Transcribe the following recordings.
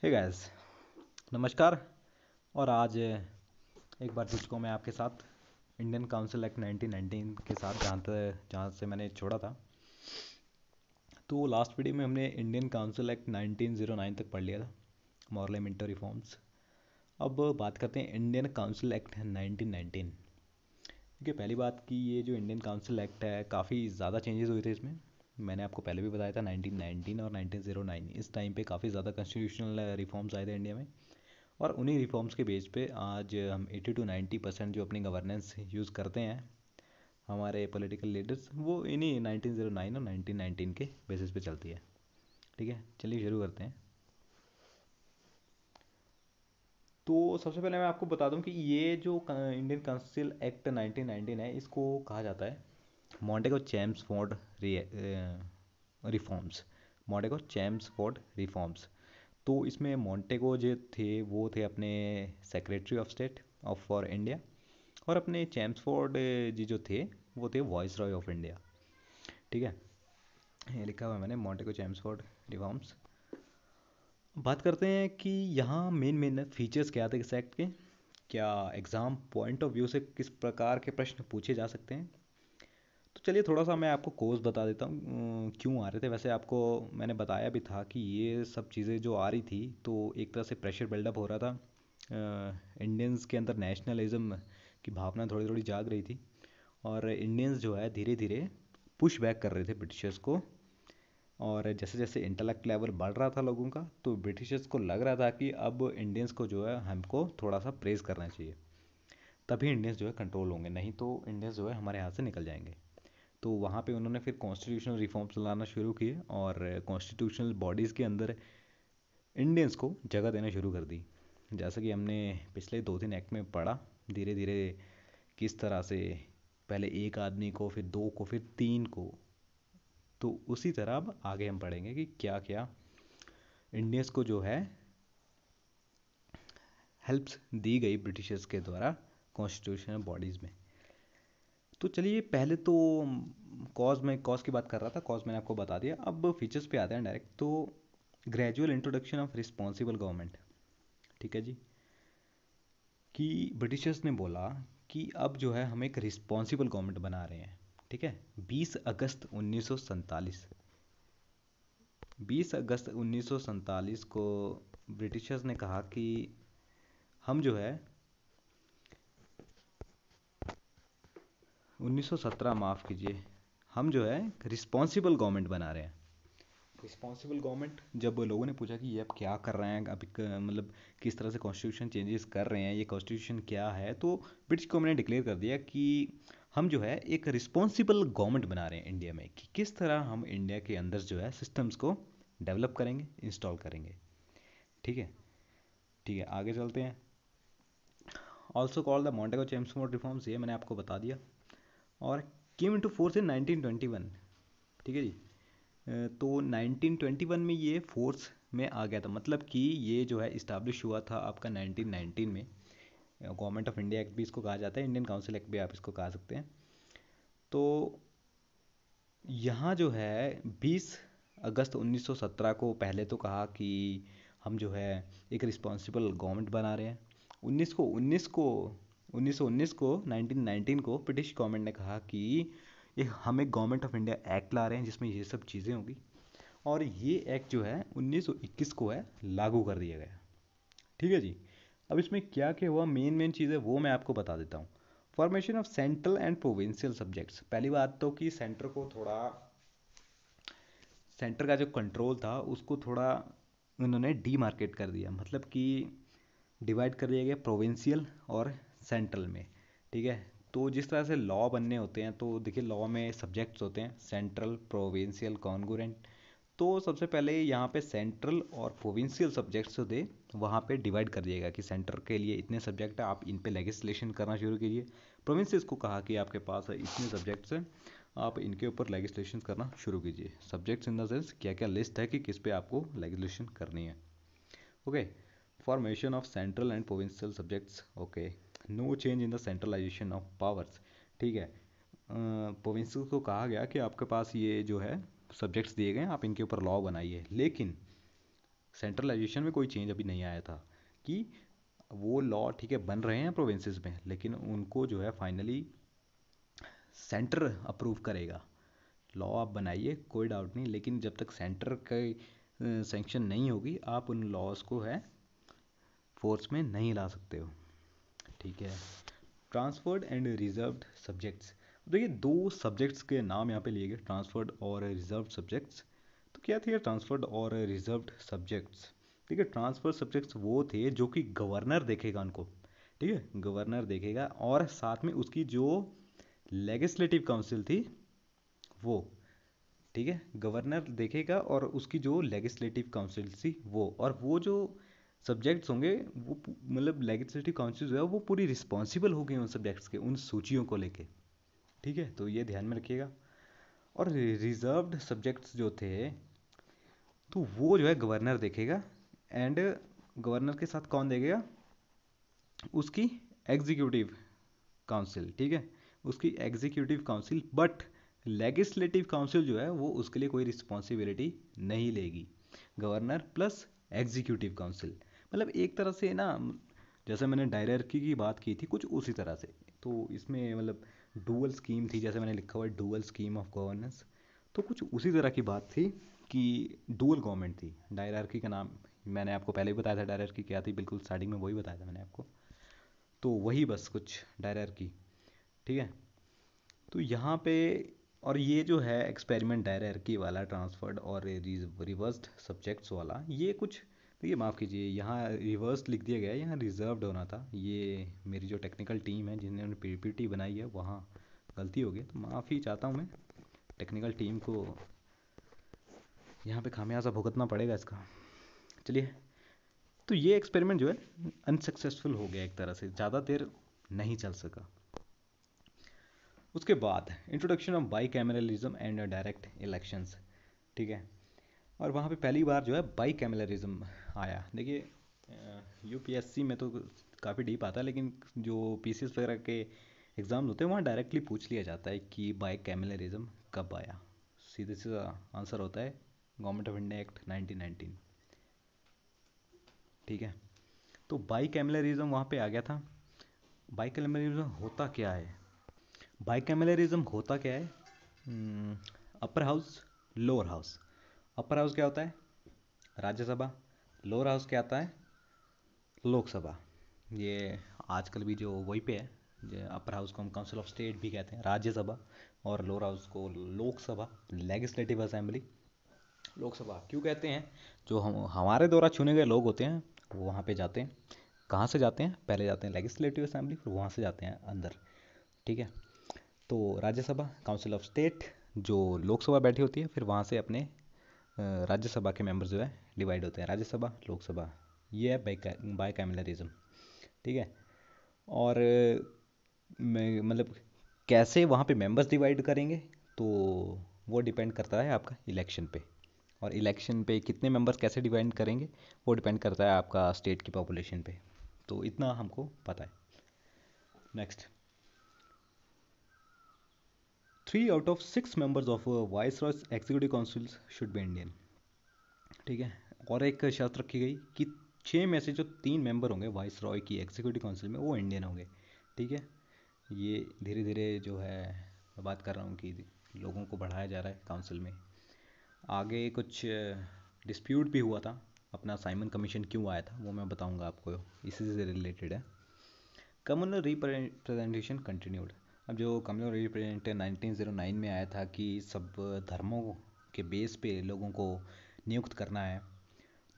Hey guys, नमस्कार। और आज एक बार फिर को मैं आपके साथ इंडियन काउंसिल एक्ट 1919 के साथ जहाँ से मैंने छोड़ा था। तो लास्ट वीडियो में हमने इंडियन काउंसिल एक्ट 1909 तक पढ़ लिया था, मॉरल एंड मिंटो रिफॉर्म्स। अब बात करते हैं इंडियन काउंसिल एक्ट 1919। देखिए, पहली बात कि ये जो इंडियन काउंसिल एक्ट है, काफ़ी ज़्यादा चेंजेस हुए थे इसमें। मैंने आपको पहले भी बताया था 1919 और 1909 इस टाइम पे काफ़ी ज़्यादा कॉन्स्टिट्यूशनल रिफॉर्म्स आए थे इंडिया में। और उन्हीं रिफॉर्म्स के बेस पे आज हम 80 to 90% जो अपनी गवर्नेंस यूज़ करते हैं, हमारे पॉलिटिकल लीडर्स, वो इन्हीं 1909 और 1919 के बेसिस पे चलती है। ठीक है, चलिए शुरू करते हैं। तो सबसे पहले मैं आपको बता दूं कि ये जो इंडियन काउंसिल एक्ट 1919 है, इसको कहा जाता है मॉन्टेगो चेम्सफोर्ड रिफॉर्म्स। मॉन्टेगो Chelmsford reforms. तो इसमें मॉन्टेगो जो थे वो थे अपने secretary of state of for India, और अपने चेम्सफोर्ड जी जो थे वो थे वॉइस रॉय ऑफ इंडिया। ठीक है, ये लिखा हुआ है मैंने, मॉन्टेगो चेम्सफोर्ड रिफॉर्म्स। बात करते हैं कि यहाँ मेन मेन फीचर्स क्या थे इस एक्ट के, क्या एग्ज़ाम पॉइंट ऑफ व्यू से किस प्रकार के प्रश्न पूछे जा सकते हैं। तो चलिए थोड़ा सा मैं आपको कोर्स बता देता हूँ क्यों आ रहे थे। वैसे आपको मैंने बताया भी था कि ये सब चीज़ें जो आ रही थी, तो एक तरह से प्रेशर बिल्डअप हो रहा था। इंडियंस के अंदर नेशनलिज्म की भावना थोड़ी थोड़ी जाग रही थी, और इंडियंस जो है धीरे धीरे पुश बैक कर रहे थे ब्रिटिशर्स को। और जैसे जैसे इंटेलेक्ट लेवल बढ़ रहा था लोगों का, तो ब्रिटिशर्स को लग रहा था कि अब इंडियंस को जो है हमको थोड़ा सा प्रेस करना चाहिए, तभी इंडियंस जो है कंट्रोल होंगे, नहीं तो इंडियंस जो है हमारे हाथ से निकल जाएंगे। तो वहाँ पे उन्होंने फिर कॉन्स्टिट्यूशनल रिफॉर्म्स लाना शुरू किए, और कॉन्स्टिट्यूशनल बॉडीज़ के अंदर इंडियंस को जगह देना शुरू कर दी। जैसा कि हमने पिछले 2-3 एक्ट में पढ़ा, धीरे धीरे किस तरह से पहले एक आदमी को, फिर दो को, फिर तीन को। तो उसी तरह अब आगे हम पढ़ेंगे कि क्या क्या इंडियंस को जो है हेल्प्स दी गई ब्रिटिशर्स के द्वारा कॉन्स्टिट्यूशनल बॉडीज़ में। तो चलिए पहले तो कॉज की बात कर रहा था, कॉज मैंने आपको बता दिया। अब फीचर्स पे आते हैं डायरेक्ट। तो gradual introduction of responsible government. ठीक है जी, कि ब्रिटिशर्स ने बोला कि अब जो है हम एक रिस्पॉन्सिबल गवर्नमेंट बना रहे हैं। ठीक है, 20 अगस्त 1947, 20 अगस्त 1947 को ब्रिटिशर्स ने कहा कि हम जो है 1917, माफ़ कीजिए, हम जो है रिस्पॉन्सिबल गवर्नमेंट बना रहे हैं। रिस्पॉन्सिबल गवर्नमेंट, जब लोगों ने पूछा कि ये अब क्या कर रहे हैं, अभी मतलब किस तरह से कॉन्स्टिट्यूशन चेंजेस कर रहे हैं, ये कॉन्स्टिट्यूशन क्या है, तो ब्रिटिश गवर्नमेंट ने डिक्लेयर कर दिया कि हम जो है एक रिस्पॉन्सिबल गवर्नमेंट बना रहे हैं इंडिया में, कि किस तरह हम इंडिया के अंदर जो है सिस्टम्स को डेवलप करेंगे, इंस्टॉल करेंगे। ठीक है, ठीक है, आगे चलते हैं। Also called the मॉन्टेगो Chelmsford reforms, ये मैंने आपको बता दिया। और केम इनटू फोर्स इन 1921। ठीक है जी, तो 1921 में ये फोर्स में आ गया था, मतलब कि ये जो है इस्टाब्लिश हुआ था आपका 1919 में। गवर्नमेंट ऑफ इंडिया एक्ट भी इसको कहा जाता है, इंडियन काउंसिल एक्ट भी आप इसको कहा सकते हैं। तो यहाँ जो है 20 अगस्त 1917 को पहले तो कहा कि हम जो है एक रिस्पॉन्सिबल गवर्नमेंट बना रहे हैं। 1919 को 1919 को ब्रिटिश गवर्नमेंट ने कहा कि हम एक गवर्नमेंट ऑफ इंडिया एक्ट ला रहे हैं जिसमें ये सब चीज़ें होंगी, और ये एक्ट जो है 1921 को है लागू कर दिया गया। ठीक है जी, अब इसमें क्या क्या हुआ, मेन मेन चीज़ें वो मैं आपको बता देता हूँ। Formation of central and provincial subjects. पहली बात तो कि सेंटर को थोड़ा, सेंटर का जो कंट्रोल था उसको थोड़ा उन्होंने डीमार्केट कर दिया, मतलब कि डिवाइड कर दिया गया प्रोविंशियल और सेंट्रल में। ठीक है, तो जिस तरह से लॉ बनने होते हैं, तो देखिए लॉ में सब्जेक्ट्स होते हैं सेंट्रल, प्रोविंशियल, कॉन्गुरेंट। तो सबसे पहले यहाँ पे सेंट्रल और प्रोविंशियल सब्जेक्ट्स जो थे वहाँ पे डिवाइड कर दिएगा कि सेंटर के लिए इतने सब्जेक्ट है, आप इन पे लेजिस्लेशन करना शुरू कीजिए। प्रोविंसेस को कहा कि आपके पास इतने सब्जेक्ट्स हैं, आप इनके ऊपर लेजिस्लेशन करना शुरू कीजिए। सब्जेक्ट्स इन द सेंस क्या क्या लिस्ट है कि किस पे आपको लेजिस्लेशन करनी है। Okay, formation of central and provincial subjects. Okay, no change in the centralization of powers. ठीक है, प्रोविंसेस को कहा गया कि आपके पास ये जो है सब्जेक्ट्स दिए गए हैं, आप इनके ऊपर लॉ बनाइए, लेकिन सेंट्रलाइजेशन में कोई चेंज अभी नहीं आया था कि वो लॉ ठीक है बन रहे हैं प्रोविंसेस में, लेकिन उनको जो है फाइनली सेंटर अप्रूव करेगा। लॉ आप बनाइए कोई डाउट नहीं, लेकिन जब तक सेंटर का सेंक्शन नहीं होगी आप उन लॉज को है फोर्स में नहीं ला सकते हो। ठीक है, ट्रांसफर्ड एंड रिजर्व्ड सब्जेक्ट्स। देखिए दो सब्जेक्ट्स के नाम यहाँ पे लिए गए, ट्रांसफर्ड और रिजर्व्ड सब्जेक्ट्स। तो क्या थे ट्रांसफर्ड और रिजर्व्ड सब्जेक्ट्स? ठीक है, ट्रांसफर सब्जेक्ट्स वो थे जो कि गवर्नर देखेगा उनको। ठीक है, गवर्नर देखेगा और साथ में उसकी जो लेजिस्लेटिव काउंसिल थी वो, ठीक है, गवर्नर देखेगा और उसकी जो लेजिस्लेटिव काउंसिल थी वो, और वो जो सब्जेक्ट्स होंगे वो मतलब लेजिस्लेटिव काउंसिल जो है वो पूरी रिस्पॉन्सिबल होगी उन सब्जेक्ट्स के, उन सूचियों को लेके। ठीक है, तो ये ध्यान में रखिएगा। और रिजर्व्ड सब्जेक्ट्स जो थे तो वो जो है गवर्नर देखेगा, एंड गवर्नर के साथ कौन देखेगा? उसकी एग्जीक्यूटिव काउंसिल। ठीक है, उसकी executive council, but legislative council जो है वो उसके लिए कोई रिस्पॉन्सिबिलिटी नहीं लेगी। गवर्नर प्लस एग्जीक्यूटिव काउंसिल, मतलब एक तरह से ना, जैसे मैंने डायरेक्टरी की बात की थी कुछ उसी तरह से। तो इसमें मतलब डुअल स्कीम थी, जैसे मैंने लिखा हुआ है डुअल स्कीम ऑफ गवर्नेंस, तो कुछ उसी तरह की बात थी कि डुअल गवर्नमेंट थी। डायरेक्टरी का नाम मैंने आपको पहले ही बताया था, डायरेक्टरी क्या थी, बिल्कुल स्टार्टिंग में वही बताया था मैंने आपको। तो वही बस कुछ डायरेक्टरी। ठीक है, तो यहाँ पे, और ये जो है एक्सपेरिमेंट डायरेक्टरी वाला, ट्रांसफर्ड और रिवर्स्ड सब्जेक्ट्स वाला, ये कुछ, देखिए माफ़ कीजिए यहाँ रिवर्स लिख दिया गया है, यहाँ रिजर्व्ड होना था। ये मेरी जो टेक्निकल टीम है जिन्होंने पीपीटी बनाई है वहाँ गलती हो गई, तो माफ़ी चाहता हूँ मैं टेक्निकल टीम को, यहाँ पे खामियाजा भुगतना पड़ेगा इसका। चलिए, तो ये एक्सपेरिमेंट जो है अनसक्सेसफुल हो गया एक तरह से, ज़्यादा देर नहीं चल सका। उसके बाद introduction of by cameralism and direct elections. ठीक है, और वहाँ पे पहली बार जो है बाई कैमरलिज्म आया। देखिए यूपीएससी में तो काफ़ी डीप आता है, लेकिन जो पीसीएस वगैरह के एग्ज़ाम होते हैं वहाँ डायरेक्टली पूछ लिया जाता है कि बाई कैमरलिज्म कब आया। सीधे सीधा आंसर होता है गवर्नमेंट ऑफ इंडिया एक्ट 1919। ठीक है, तो बाई कैमरलिज्म वहाँ पे आ गया था। बाई कैमरलिज्म होता क्या है? बाइकैमलरिज्म होता क्या है? Upper house, lower house. Upper house क्या होता है? राज्यसभा। लोअर हाउस क्या आता है? लोकसभा। ये आजकल भी जो वही पे है, जो अपर हाउस को हम काउंसिल ऑफ स्टेट भी कहते हैं, राज्यसभा, और लोअर हाउस को लोकसभा, लेजिस्लेटिव असेंबली। लोकसभा क्यों कहते हैं? जो हमारे द्वारा चुने गए लोग होते हैं वो वहाँ पे जाते हैं। कहाँ से जाते हैं? पहले जाते हैं लेजिस्लेटिव असेंबली, फिर वहाँ से जाते हैं अंदर। ठीक है, तो राज्यसभा, काउंसिल ऑफ स्टेट, जो लोकसभा बैठी होती है, फिर वहाँ से अपने राज्यसभा के मेंबर जो है डिवाइड होते हैं, राज्यसभा, लोकसभा। ये है बाइकैमलरिज्म। ठीक है, और मतलब कैसे वहाँ पे मेंबर्स डिवाइड करेंगे, तो वो डिपेंड करता है आपका इलेक्शन पे, और इलेक्शन पे कितने मेंबर्स कैसे डिवाइड करेंगे वो डिपेंड करता है आपका स्टेट की पॉपुलेशन पे। तो इतना हमको पता है। Next, 3 out of 6 members of Viceroy's Executive Council should be Indian। ठीक है, और एक शर्त रखी गई कि 6 में से जो 3 मेंबर होंगे वाइस रॉय की एग्जीक्यूटिव काउंसिल में वो इंडियन होंगे। ठीक है, ये धीरे धीरे जो है मैं बात कर रहा हूँ कि लोगों को बढ़ाया जा रहा है काउंसिल में। आगे कुछ डिस्प्यूट भी हुआ था, अपना साइमन कमीशन क्यों आया था वो मैं बताऊँगा आपको, इसी से रिलेटेड है। Communal representation continued. अब जो कम्युनल रिप्रेजेंटेशन 1909 में आया था कि सब धर्मों के बेस पे लोगों को नियुक्त करना है,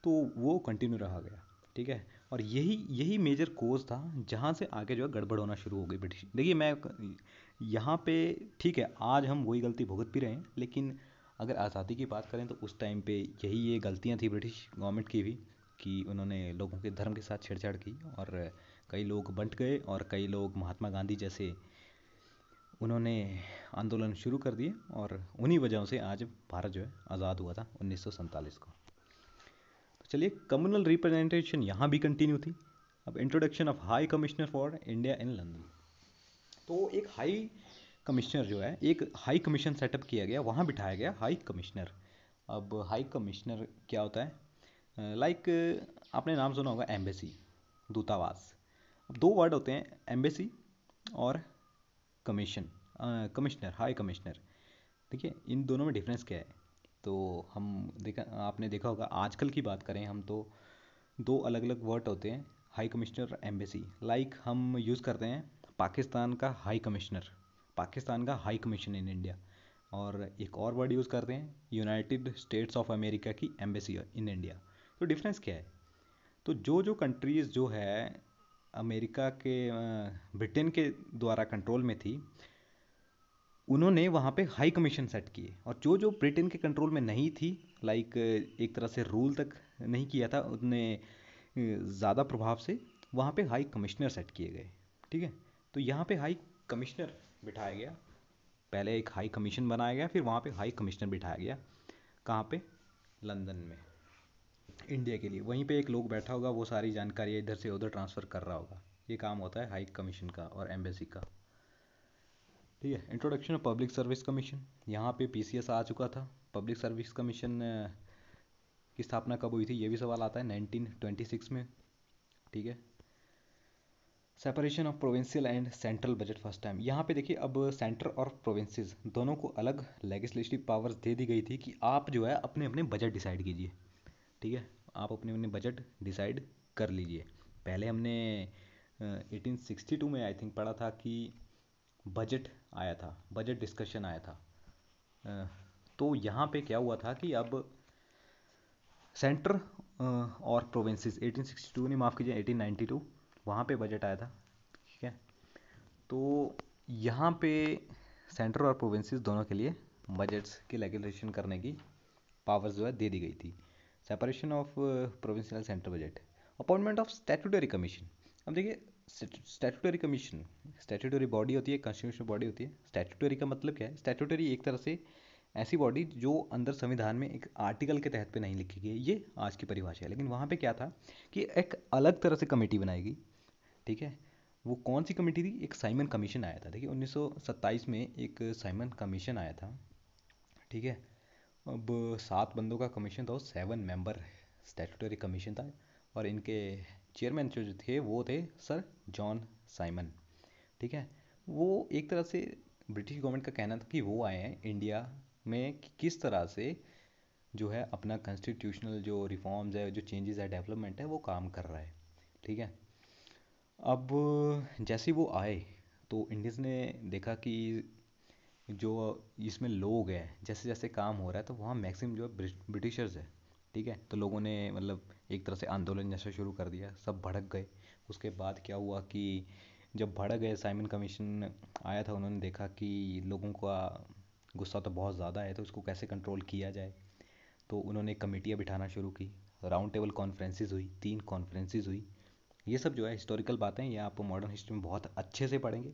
तो वो कंटिन्यू रहा गया। ठीक है, और यही यही मेजर कोज था जहाँ से आगे जो है गड़बड़ होना शुरू हो गई ब्रिटिश। देखिए मैं यहाँ पे, ठीक है आज हम वही गलती भुगत भी रहे हैं, लेकिन अगर आज़ादी की बात करें तो उस टाइम पे यही ये गलतियाँ थी ब्रिटिश गवर्नमेंट की भी, कि उन्होंने लोगों के धर्म के साथ छेड़छाड़ की, और कई लोग बंट गए, और कई लोग महात्मा गांधी जैसे उन्होंने आंदोलन शुरू कर दिए, और उन्हीं वजहों से आज भारत जो है आज़ाद हुआ था 1947 को। तो चलिए, कम्युनल रिप्रेजेंटेशन यहाँ भी कंटिन्यू थी। अब introduction of high commissioner for India in London. तो एक हाई कमिश्नर जो है, एक हाई कमीशन सेटअप किया गया, वहाँ बिठाया गया हाई कमिश्नर। अब हाई कमिश्नर क्या होता है? लाइक आपने नाम सुना होगा एम्बेसी, दूतावास। अब दो वर्ड होते हैं, एम्बेसी और कमीशन, कमिश्नर, हाई कमिश्नर। देखिए इन दोनों में डिफरेंस क्या है। तो हम देखा, आपने देखा होगा, आजकल की बात करें हम तो दो अलग अलग वर्ड होते हैं, हाई कमिश्नर और एम्बेसी। लाइक हम यूज़ करते हैं पाकिस्तान का हाई कमिश्नर, पाकिस्तान का हाई कमीशन इन इंडिया, और एक और वर्ड यूज़ करते हैं यूनाइटेड स्टेट्स ऑफ अमेरिका की एम्बेसी इन इंडिया। तो डिफरेंस क्या है। तो जो कंट्रीज़ जो है अमेरिका के ब्रिटेन के द्वारा कंट्रोल में थी, उन्होंने वहाँ पे हाई कमीशन सेट किए, और जो ब्रिटेन के कंट्रोल में नहीं थी, लाइक एक तरह से रूल तक नहीं किया था उतने ज़्यादा प्रभाव से, वहाँ पे हाई कमिश्नर सेट किए गए। ठीक है, तो यहाँ पे हाई कमिश्नर बिठाया गया, पहले एक हाई कमीशन बनाया गया, फिर वहाँ पे हाई कमिश्नर बिठाया गया। कहाँ पे, लंदन में, इंडिया के लिए। वहीं पे एक लोग बैठा होगा, वो सारी जानकारी इधर से उधर ट्रांसफ़र कर रहा होगा। ये काम होता है हाई कमीशन का और एम्बेसी का। ठीक है, introduction of public service commission, यहाँ पे पीसीएस आ चुका था। पब्लिक सर्विस कमीशन की स्थापना कब हुई थी, ये भी सवाल आता है, 1926 में। ठीक है, separation of provincial and central budget first time. यहाँ पे देखिए, अब सेंटर और प्रोविंसेस दोनों को अलग लेजिस्लेटिव पावर्स दे दी गई थी कि आप जो है अपने अपने बजट डिसाइड कीजिए। ठीक है, आप अपने अपने बजट डिसाइड कर लीजिए। पहले हमने 1862 में आई थिंक पढ़ा था कि बजट आया था, बजट डिस्कशन आया था। अ, तो यहाँ पे क्या हुआ था कि अब सेंटर और प्रोविंसेस, 1862 नहीं, माफ़ कीजिए 1892, वहाँ पे बजट आया था। ठीक है, तो यहाँ पे सेंटर और प्रोविंसेस दोनों के लिए बजट्स की रेगुलेशन करने की पावर्स जो है दे दी गई थी। Separation of provincial centre budget, appointment of statutory commission. अब देखिए, स्टैट्यूटरी कमीशन, स्टैट्यूटरी बॉडी होती है, कॉन्स्टिट्यूशनल बॉडी होती है। स्टैट्यूटरी का मतलब क्या है, स्टैट्यूटरी एक तरह से ऐसी बॉडी जो अंदर संविधान में एक आर्टिकल के तहत पे नहीं लिखी गई है, ये आज की परिभाषा है। लेकिन वहाँ पे क्या था कि एक अलग तरह से कमेटी बनाएगी। ठीक है, वो कौन सी कमेटी थी, एक साइमन कमीशन आया था। देखिए 1927 में एक साइमन कमीशन आया था। ठीक है, अब 7 बंदों का कमीशन था, 7 मेंबर स्टैट्यूटरी कमीशन था, और इनके चेयरमैन जो थे वो थे सर जॉन साइमन। ठीक है, वो एक तरह से ब्रिटिश गवर्नमेंट का कहना था कि वो आए हैं इंडिया में कि किस तरह से जो है अपना कॉन्स्टिट्यूशनल जो रिफॉर्म्स है, जो चेंजेस है, डेवलपमेंट है, वो काम कर रहा है। ठीक है, अब जैसे वो आए तो इंडियंस ने देखा कि जो इसमें लोग हैं, जैसे जैसे काम हो रहा है, तो वहाँ मैक्सिमम जो है ब्रिटिशर्स है। ठीक है, तो लोगों ने मतलब एक तरह से आंदोलन जैसा शुरू कर दिया, सब भड़क गए। उसके बाद क्या हुआ कि जब भड़क गए, साइमन कमीशन आया था, उन्होंने देखा कि लोगों का गुस्सा तो बहुत ज़्यादा है, तो इसको कैसे कंट्रोल किया जाए। तो उन्होंने कमेटियाँ बिठाना शुरू की, राउंड टेबल कॉन्फ्रेंसेस हुई, 3 कॉन्फ्रेंसेस हुई। ये सब जो है हिस्टोरिकल बातें, ये आप मॉडर्न हिस्ट्री में बहुत अच्छे से पढ़ेंगे,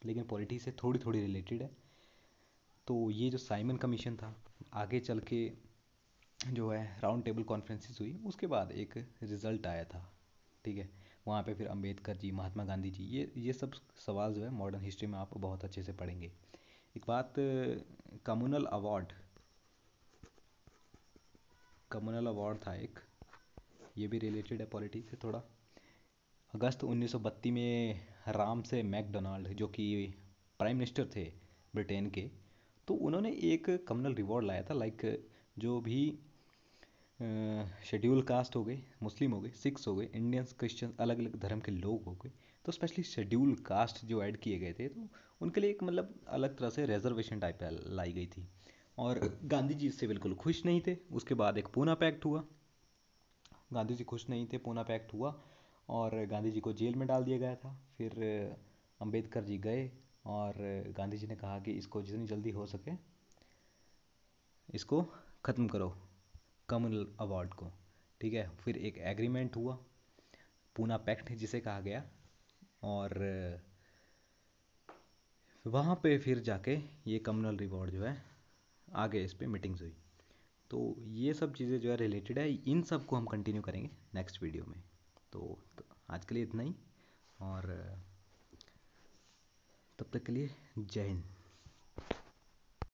लेकिन पॉलिटी से थोड़ी थोड़ी रिलेटेड है। तो ये जो साइमन कमीशन था, आगे चल के जो है राउंड टेबल कॉन्फ्रेंसेस हुई, उसके बाद एक रिज़ल्ट आया था। ठीक है, वहाँ पे फिर अंबेडकर जी, महात्मा गांधी जी, ये सब सवाल जो है मॉडर्न हिस्ट्री में आप बहुत अच्छे से पढ़ेंगे। एक बात, कम्युनल अवार्ड, कम्युनल अवार्ड था एक, ये भी रिलेटेड है पॉलिटी से थोड़ा। अगस्त 1932 में राम से मैकडोनाल्ड, जो कि प्राइम मिनिस्टर थे ब्रिटेन के, तो उन्होंने एक कम्युनल रिवॉर्ड लाया था। लाइक जो भी शेड्यूल कास्ट हो गए, मुस्लिम हो गए, सिख्स हो गए, इंडियंस, क्रिश्चियन, अलग अलग धर्म के लोग हो गए, तो स्पेशली शेड्यूल कास्ट जो ऐड किए गए थे, तो उनके लिए एक मतलब अलग तरह से रिजर्वेशन टाइप लाई गई थी। और गांधी जी इससे बिल्कुल खुश नहीं थे। उसके बाद एक पूना पैक्ट हुआ, गांधी जी खुश नहीं थे, पूना पैक्ट हुआ, और गांधी जी को जेल में डाल दिया गया था। फिर अंबेडकर जी गए, और गांधी जी ने कहा कि इसको जितनी जल्दी हो सके इसको ख़त्म करो, कम्युनल अवार्ड को। ठीक है, फिर एक एग्रीमेंट हुआ, पूना पैक्ट जिसे कहा गया, और वहाँ पे फिर जाके ये कम्युनल रिवॉर्ड जो है आगे इस पे मीटिंग्स हुई। तो ये सब चीज़ें जो है रिलेटेड है, इन सब को हम कंटिन्यू करेंगे नेक्स्ट वीडियो में। तो आज के लिए इतना ही, और तब तक के लिए जय हिंद।